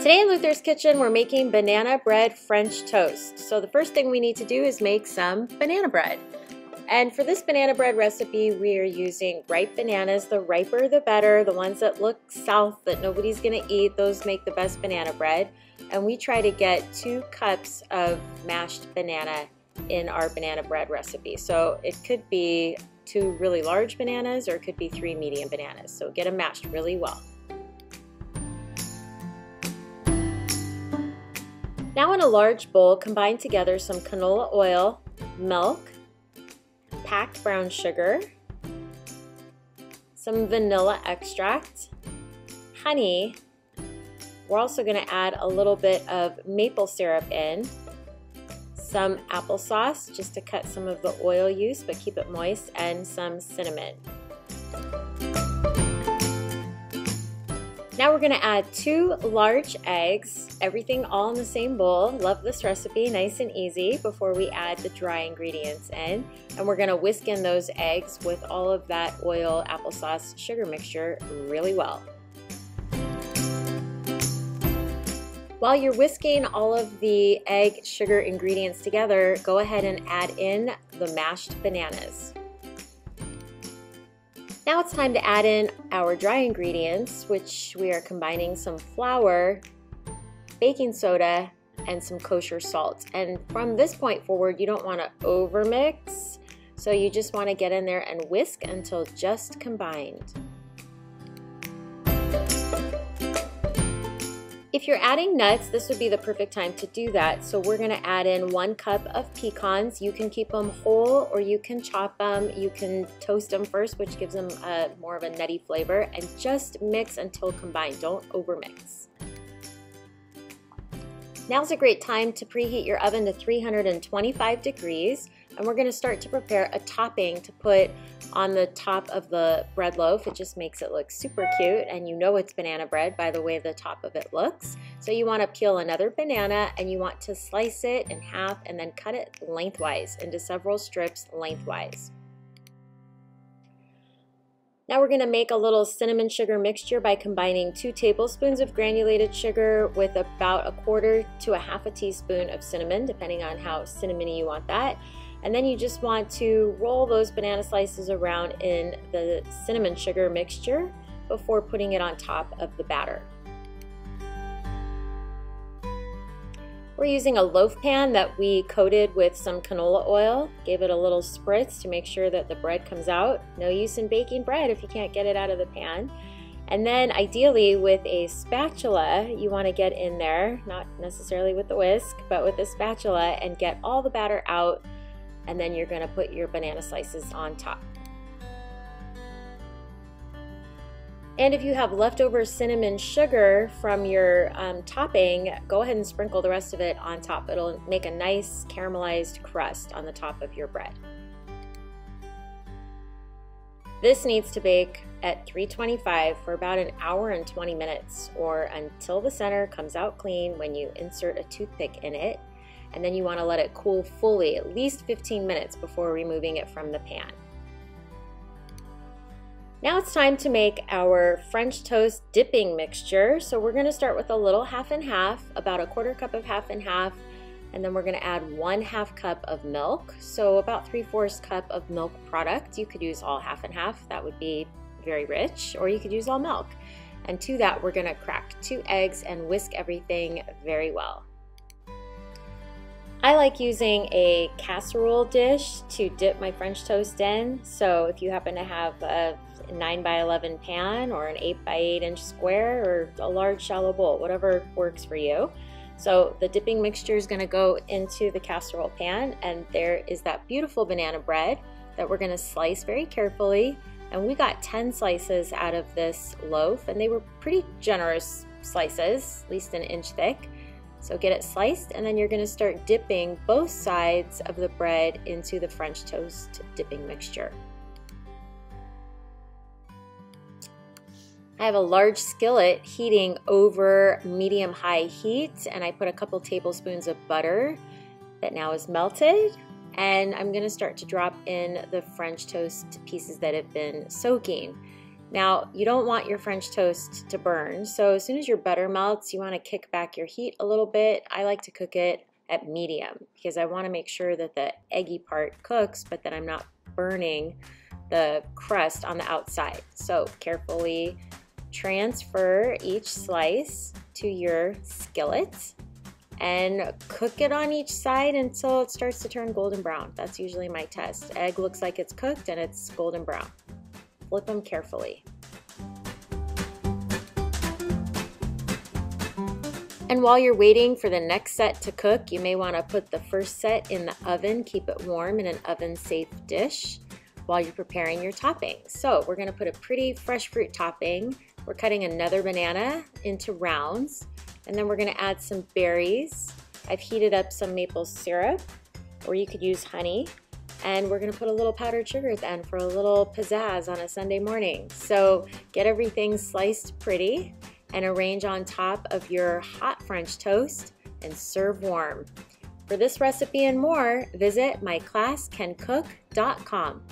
Today in Luther's Kitchen, we're making banana bread French toast. So the first thing we need to do is make some banana bread. And for this banana bread recipe, we are using ripe bananas. The riper, the better. The ones that look south that nobody's gonna eat, those make the best banana bread. And we try to get 2 cups of mashed banana in our banana bread recipe. So it could be 2 really large bananas or it could be 3 medium bananas. So get them mashed really well. Now in a large bowl, combine together some canola oil, milk, packed brown sugar, some vanilla extract, honey. We're also going to add a little bit of maple syrup in, some applesauce just to cut some of the oil use but keep it moist, and some cinnamon. Now we're going to add 2 large eggs, everything all in the same bowl. Love this recipe, nice and easy, before we add the dry ingredients in. And we're going to whisk in those eggs with all of that oil, applesauce, sugar mixture really well. While you're whisking all of the egg sugar ingredients together, go ahead and add in the mashed bananas. Now it's time to add in our dry ingredients, which we are combining some flour, baking soda, and some kosher salt. And from this point forward, you don't want to overmix, so you just want to get in there and whisk until just combined. If you're adding nuts, this would be the perfect time to do that. So we're going to add in 1 cup of pecans. You can keep them whole or you can chop them. You can toast them first, which gives them more of a nutty flavor, and just mix until combined. Don't overmix. Now's a great time to preheat your oven to 325 degrees, and we're going to start to prepare a topping to put on the top of the bread loaf. It just makes it look super cute, and you know it's banana bread by the way the top of it looks. So you want to peel another banana and you want to slice it in half and then cut it lengthwise into several strips lengthwise. Now we're going to make a little cinnamon sugar mixture by combining 2 tablespoons of granulated sugar with about 1/4 to 1/2 teaspoon of cinnamon, depending on how cinnamony you want that. And then you just want to roll those banana slices around in the cinnamon sugar mixture before putting it on top of the batter. We're using a loaf pan that we coated with some canola oil, gave it a little spritz to make sure that the bread comes out. No use in baking bread if you can't get it out of the pan. And then ideally with a spatula, you want to get in there, not necessarily with the whisk, but with a spatula, and get all the batter out. And then you're going to put your banana slices on top. And if you have leftover cinnamon sugar from your topping, go ahead and sprinkle the rest of it on top. It'll make a nice caramelized crust on the top of your bread. This needs to bake at 325 for about 1 hour and 20 minutes, or until the center comes out clean when you insert a toothpick in it. And then you want to let it cool fully, at least 15 minutes before removing it from the pan. Now it's time to make our French toast dipping mixture. So we're going to start with a little half and half, about 1/4 cup of half and half, and then we're going to add 1/2 cup of milk, so about 3/4 cup of milk product. You could use all half and half, that would be very rich, or you could use all milk. And to that we're going to crack 2 eggs and whisk everything very well. I like using a casserole dish to dip my French toast in, so if you happen to have a 9x11 pan or an 8x8 inch square or a large shallow bowl, whatever works for you. So the dipping mixture is going to go into the casserole pan, and there is that beautiful banana bread that we're going to slice very carefully. And we got 10 slices out of this loaf, and they were pretty generous slices, at least 1 inch thick. So get it sliced, and then you're going to start dipping both sides of the bread into the French toast dipping mixture. I have a large skillet heating over medium-high heat, and I put a couple tablespoons of butter that now is melted, and I'm going to start to drop in the French toast pieces that have been soaking. Now, you don't want your French toast to burn, so as soon as your butter melts, you want to kick back your heat a little bit. I like to cook it at medium because I want to make sure that the eggy part cooks, but that I'm not burning the crust on the outside. So carefully transfer each slice to your skillet and cook it on each side until it starts to turn golden brown. That's usually my test. Egg looks like it's cooked and it's golden brown. Flip them carefully. And while you're waiting for the next set to cook, you may want to put the first set in the oven. Keep it warm in an oven-safe dish while you're preparing your toppings. So we're going to put a pretty fresh fruit topping. We're cutting another banana into rounds, and then we're going to add some berries. I've heated up some maple syrup, or you could use honey. And we're going to put a little powdered sugar at the end for a little pizzazz on a Sunday morning. So get everything sliced pretty and arrange on top of your hot French toast and serve warm. For this recipe and more, visit myclasscancook.com.